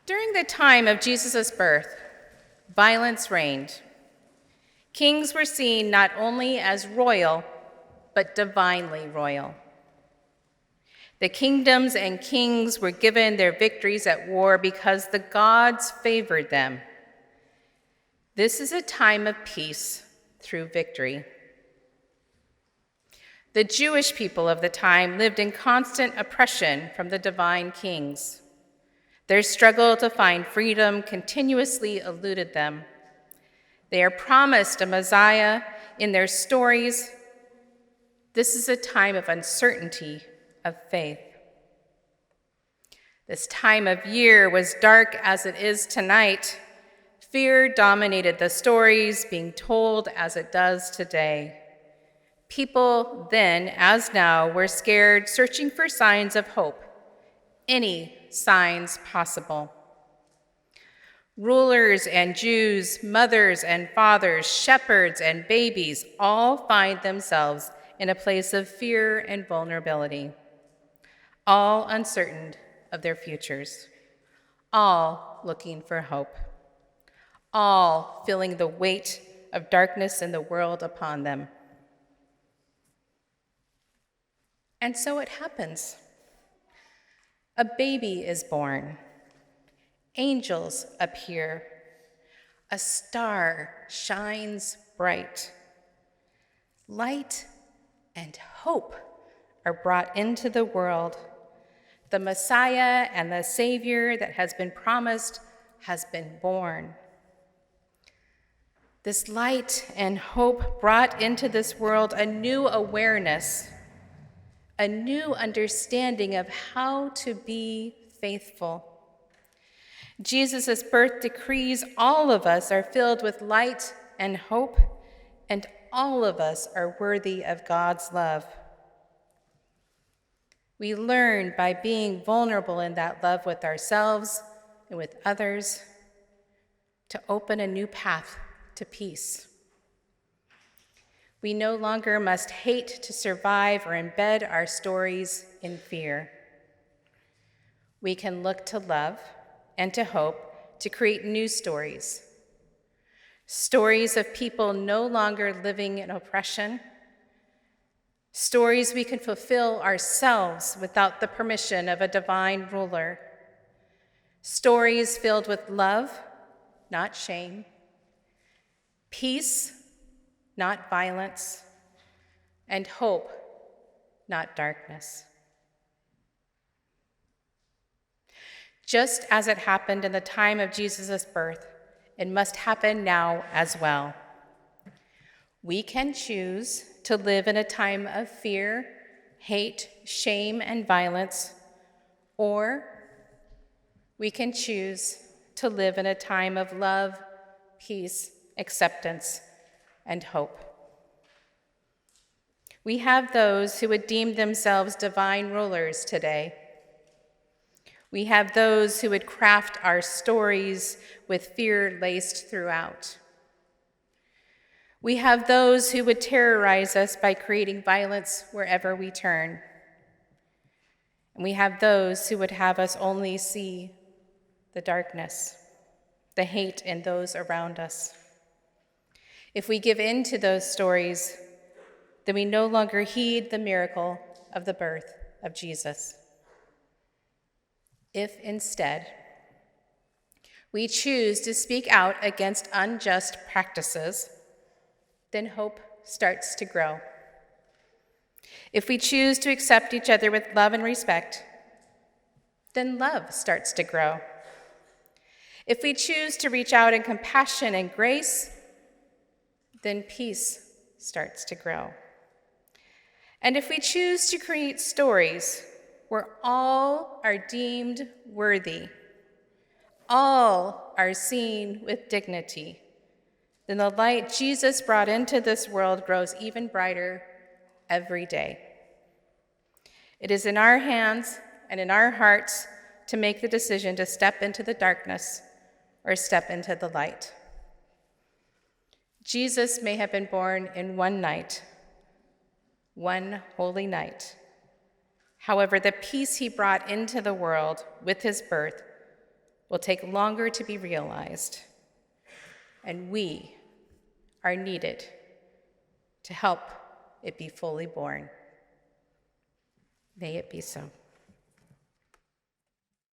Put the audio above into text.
During the time of Jesus' birth, violence reigned. Kings were seen not only as royal, but divinely royal. The kingdoms and kings were given their victories at war because the gods favored them. This is a time of peace through victory. The Jewish people of the time lived in constant oppression from the divine kings. Their struggle to find freedom continuously eluded them. They are promised a Messiah in their stories. This is a time of uncertainty, of faith. This time of year was dark as it is tonight. Fear dominated the stories being told as it does today. People then, as now, were scared, searching for signs of hope, any signs possible. Rulers and Jews, mothers and fathers, shepherds and babies all find themselves in a place of fear and vulnerability, all uncertain of their futures, all looking for hope, all feeling the weight of darkness in the world upon them. And so it happens. A baby is born. Angels appear. A star shines bright. Light and hope are brought into the world. The Messiah and the Savior that has been promised has been born. This light and hope brought into this world a new awareness, a new understanding of how to be faithful. Jesus' birth decrees all of us are filled with light and hope, and all of us are worthy of God's love. We learn by being vulnerable in that love with ourselves and with others to open a new path to peace. We no longer must hate to survive or embed our stories in fear. We can look to love and to hope to create new stories. Stories of people no longer living in oppression. Stories we can fulfill ourselves without the permission of a divine ruler. Stories filled with love, not shame. Peace, not violence, and hope, not darkness. Just as it happened in the time of Jesus' birth, it must happen now as well. We can choose to live in a time of fear, hate, shame, and violence, or we can choose to live in a time of love, peace, acceptance, and hope. We have those who would deem themselves divine rulers today. We have those who would craft our stories with fear laced throughout. We have those who would terrorize us by creating violence wherever we turn. And we have those who would have us only see the darkness, the hate in those around us. If we give in to those stories, then we no longer heed the miracle of the birth of Jesus. If instead we choose to speak out against unjust practices, then hope starts to grow. If we choose to accept each other with love and respect, then love starts to grow. If we choose to reach out in compassion and grace, then peace starts to grow. And if we choose to create stories where all are deemed worthy, all are seen with dignity, then the light Jesus brought into this world grows even brighter every day. It is in our hands and in our hearts to make the decision to step into the darkness or step into the light. Jesus may have been born in one night, one holy night. However, the peace he brought into the world with his birth will take longer to be realized, and we are needed to help it be fully born. May it be so.